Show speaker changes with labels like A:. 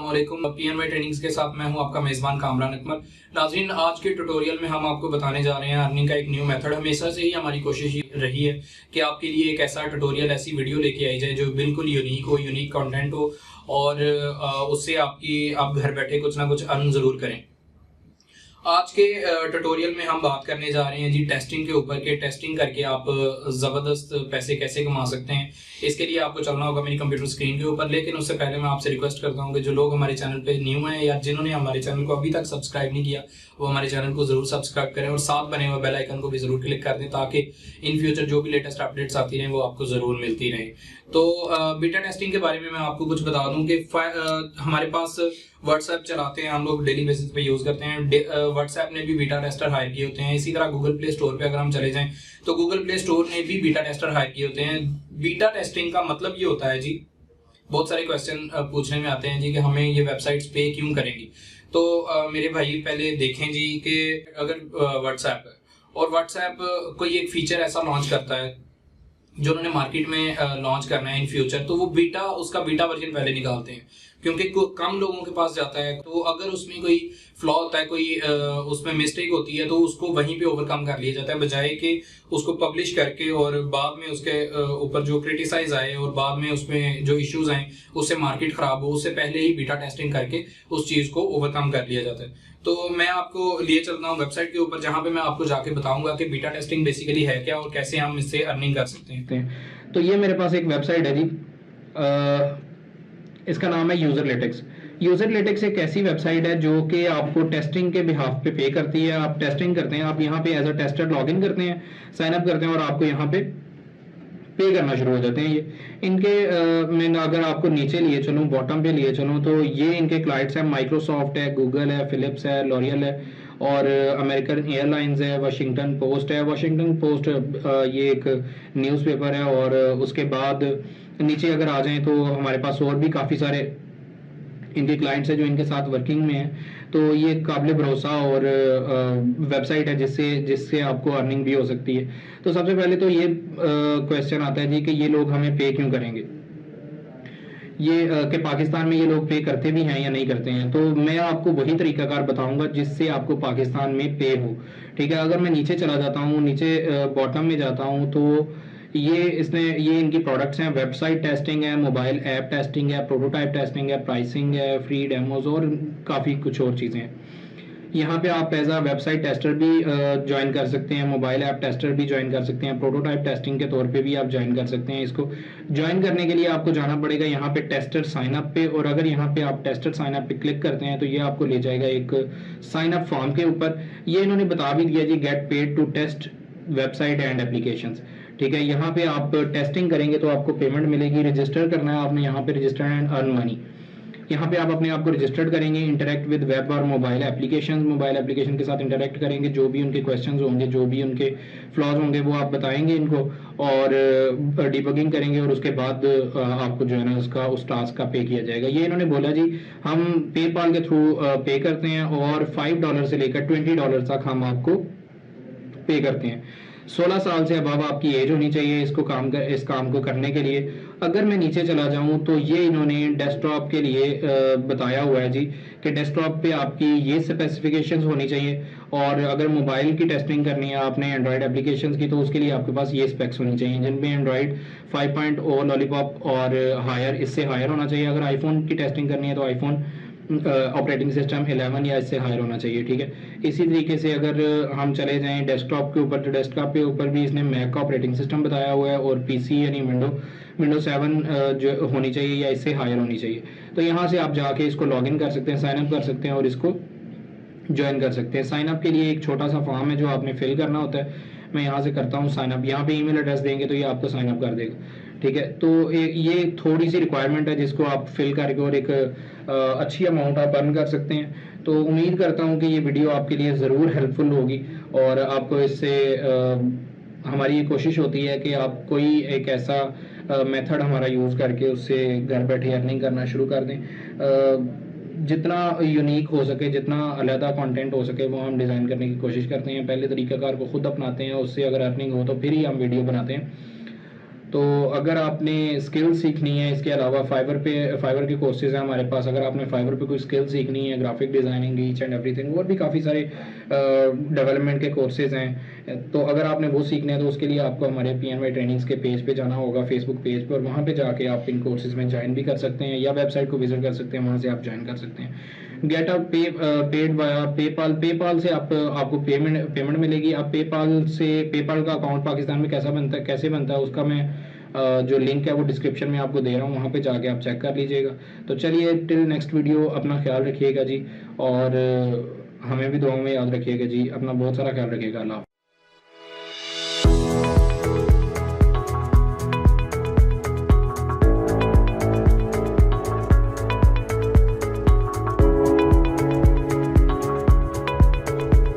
A: अस्सलामुअलैकुम। PNY trainings के साथ मैं हूं आपका मेज़बान कामरान अकमल। नाज़रीन, आज के ट्यूटोरियल में हम आपको बताने जा रहे हैं अर्निंग का एक न्यू मेथड। हमेशा से ही हमारी कोशिश रही है कि आपके लिए एक ऐसा ट्यूटोरियल, ऐसी वीडियो लेके आई जाए जो बिल्कुल यूनिक हो, यूनिक कंटेंट हो और उससे आप घर बैठे कुछ ना कुछ अर्न ज़रूर करें। आज के ट्यूटोरियल में हम बात करने जा रहे हैं जी टेस्टिंग के ऊपर के टेस्टिंग करके आप ज़बरदस्त पैसे कैसे कमा सकते हैं। इसके लिए आपको चलना होगा मेरी कंप्यूटर स्क्रीन के ऊपर। लेकिन उससे पहले मैं आपसे रिक्वेस्ट करता हूं कि जो लोग हमारे चैनल पे न्यू हैं या जिन्होंने हमारे चैनल को अभी तक सब्सक्राइब नहीं किया वो हमारे चैनल को ज़रूर सब्सक्राइब करें और साथ बने हुए बेल आइकन को भी ज़रूर क्लिक कर दें ताकि इन फ्यूचर जो भी लेटेस्ट अपडेट्स आती रहें वो आपको ज़रूर मिलती रहें। तो बीटा टेस्टिंग के बारे में मैं आपको कुछ बता दूं कि हमारे पास व्हाट्सएप चलाते हैं हम लोग, डेली बेसिस पे यूज करते हैं। व्हाट्सएप ने भी बीटा टेस्टर हायर किए होते हैं। इसी तरह गूगल प्ले स्टोर पे अगर हम चले जाएं तो गूगल प्ले स्टोर ने भी बीटा टेस्टर हायर किए होते हैं। बीटा टेस्टिंग का मतलब ये होता है जी, बहुत सारे क्वेश्चन पूछने में आते हैं जी कि हमें ये वेबसाइट्स पे क्यों करेंगी। तो मेरे भाई पहले देखें जी कि अगर व्हाट्सएप है और व्हाट्सएप कोई एक फीचर ऐसा लॉन्च करता है जो उन्होंने मार्केट में लॉन्च करना है इन फ्यूचर, तो वो उसका बीटा वर्जन पहले निकालते हैं क्योंकि कम लोगों के पास जाता है। तो अगर उसमें कोई फ्लॉ होता है, कोई उसमें मिस्टेक होती है तो उसको वहीं पे ओवरकम कर लिया जाता है, बजाय कि उसको पब्लिश करके और बाद में उसके ऊपर जो क्रिटिसाइज आए और बाद में उसमें जो इश्यूज आए उससे मार्केट खराब हो, उससे पहले ही बीटा टेस्टिंग करके उस चीज को ओवरकम कर लिया जाता है। तो मैं आपको लिए चलता हूँ वेबसाइट के ऊपर जहाँ पे मैं आपको जाके बताऊंगा कि बीटा टेस्टिंग बेसिकली है क्या और कैसे हम इससे अर्निंग कर सकते हैं।
B: तो ये मेरे पास एक वेबसाइट है जी, इसका नाम है यूजरलेटिक्स। यूजरलेटिक्स एक ऐसी वेबसाइट है जो कि आपको टेस्टिंग के बिहाफ पे पे करती है। आप टेस्टिंग करते हैं, आप यहाँ पे as a tester log in करते हैं, साइन अप करते हैं और आपको यहाँ पे करना शुरू हो जाते हैं। ये इनके मैं अगर आपको नीचे लिए चलूँ, बॉटम पे लिए चलूँ, तो ये इनके क्लाइंट्स हैं। माइक्रोसॉफ्ट है, गूगल है, फिलिप्स है, लॉरियल है और अमेरिकन एयरलाइंस है, वाशिंगटन पोस्ट है। वाशिंगटन पोस्ट ये एक न्यूज़पेपर है। और उसके बाद नीचे अगर आ जाएं तो हमारे पास और भी काफ़ी सारे इनके क्लाइंट्स हैं जो इनके साथ वर्किंग में हैं। तो ये काबिल भरोसा और वेबसाइट है जिससे आपको अर्निंग भी हो सकती है। तो सबसे पहले तो ये क्वेश्चन आता है जी कि ये लोग हमें पे क्यों करेंगे, ये कि पाकिस्तान में ये लोग पे करते भी हैं या नहीं करते हैं। तो मैं आपको वही तरीकाकार बताऊंगा जिससे आपको पाकिस्तान में पे हो। ठीक है, अगर मैं नीचे चला जाता हूँ, नीचे बॉटम में जाता हूँ, तो ये इनकी प्रोडक्ट्स हैं। वेबसाइट टेस्टिंग है, मोबाइल ऐप टेस्टिंग है, प्रोटोटाइप टेस्टिंग है, प्राइसिंग है, फ्री डेमोज और काफ़ी कुछ और चीज़ें हैं। यहाँ पे आप एज आ वेबसाइट टेस्टर भी ज्वाइन कर सकते हैं, मोबाइल ऐप टेस्टर भी ज्वाइन कर सकते हैं, प्रोटोटाइप टेस्टिंग के तौर पे भी आप ज्वाइन कर सकते हैं। इसको ज्वाइन करने के लिए आपको जाना पड़ेगा यहाँ पे टेस्टर साइन अप पे। और अगर यहाँ पे आप टेस्टर साइन अप पे क्लिक करते हैं तो ये आपको ले जाएगा एक साइन अप फॉर्म के ऊपर। ये इन्होंने बता भी दिया जी, get paid to test website and applications. ठीक है, यहाँ पे आप टेस्टिंग करेंगे तो आपको पेमेंट मिलेगी। रजिस्टर करना है आपने यहाँ पे, रजिस्टर एंड अर्न मनी। यहाँ पे आप अपने आप को रजिस्टर्ड करेंगे, इंटरेक्ट विद वेब और मोबाइल एप्लीकेशन के साथ इंटरेक्ट करेंगे। जो भी उनके क्वेश्चंस होंगे, जो भी उनके फ्लॉज होंगे वो आप बताएंगे इनको और डिबगिंग करेंगे और उसके बाद आपको जो है ना उसका उस टास्क का पे किया जाएगा। ये इन्होंने बोला जी हम पेपाल के थ्रू पे करते हैं और $5 से लेकर $20 तक हम आपको पे करते हैं। 16 साल से अब आपकी एज होनी चाहिए इस काम को करने के लिए। अगर मैं नीचे चला जाऊं तो ये इन्होंने डेस्कटॉप के लिए बताया हुआ है जी कि डेस्कटॉप पे आपकी ये स्पेसिफिकेशंस होनी चाहिए। और अगर मोबाइल की टेस्टिंग करनी है आपने एंड्रॉयड एप्लीकेशंस की, तो उसके लिए आपके पास ये स्पेक्स होनी चाहिए जिनमें एंड्रॉयड 5.0 लॉलीपॉप और हायर, इससे हायर होना चाहिए। अगर आईफोन की टेस्टिंग करनी है तो आईफोन ऑपरेटिंग सिस्टम 11 या इससे हायर होना चाहिए। ठीक है, इसी तरीके से अगर हम चले जाएं डेस्कटॉप के ऊपर, तो डेस्कटॉप के ऊपर भी इसने मैक का ऑपरेटिंग सिस्टम बताया हुआ है और पीसी यानी विंडो 7 जो होनी चाहिए या इससे हायर होनी चाहिए। तो यहाँ से आप जाके इसको लॉगिन कर सकते हैं, साइन अप कर सकते हैं और इसको ज्वाइन कर सकते हैं। साइन अप के लिए एक छोटा सा फॉर्म है जो आपने फिल करना होता है। मैं यहाँ से करता हूँ साइन अप। यहाँ पे ईमेल एड्रेस देंगे तो ये आपको साइन अप कर देगा। ठीक है, तो ये थोड़ी सी रिक्वायरमेंट है जिसको आप फिल करके और एक अच्छी अमाउंट आप अर्न कर सकते हैं। तो उम्मीद करता हूँ कि ये वीडियो आपके लिए ज़रूर हेल्पफुल होगी और आपको इससे हमारी ये कोशिश होती है कि आप कोई एक ऐसा मेथड हमारा यूज़ करके उससे घर बैठे अर्निंग करना शुरू कर दें। जितना यूनिक हो सके, जितना अलहदा कंटेंट हो सके वो हम डिज़ाइन करने की कोशिश करते हैं। पहले तरीकाकार को खुद अपनाते हैं, उससे अगर अर्निंग हो तो फिर ही हम वीडियो बनाते हैं। तो अगर आपने स्किल सीखनी है, इसके अलावा फाइवर के कोर्सेज हैं हमारे पास। अगर आपने फाइवर पे कोई स्किल सीखनी है, graphic designing, each and everything, और भी काफ़ी सारे डेवलपमेंट के कोर्सेज हैं, तो अगर आपने वो सीखने हैं तो उसके लिए आपको हमारे PNY ट्रेनिंग्स के पेज पे जाना होगा, फेसबुक पेज पे, और वहाँ पे जाके आप इन कोर्सेज में ज्वाइन भी कर सकते हैं, या वेबसाइट को विजिट कर सकते हैं, वहाँ से आप ज्वाइन कर सकते हैं। Get out paid via PayPal से आपको पेमेंट मिलेगी। आप पेपाल का अकाउंट पाकिस्तान में कैसे बनता है उसका मैं जो लिंक है वो डिस्क्रिप्शन में आपको दे रहा हूँ, वहाँ पे जाके आप चेक कर लीजिएगा। तो चलिए, टिल नेक्स्ट वीडियो अपना ख्याल रखिएगा जी, और हमें भी दुआओं में याद रखिएगा जी। अपना बहुत सारा ख्याल रखिएगा। अल्लाह।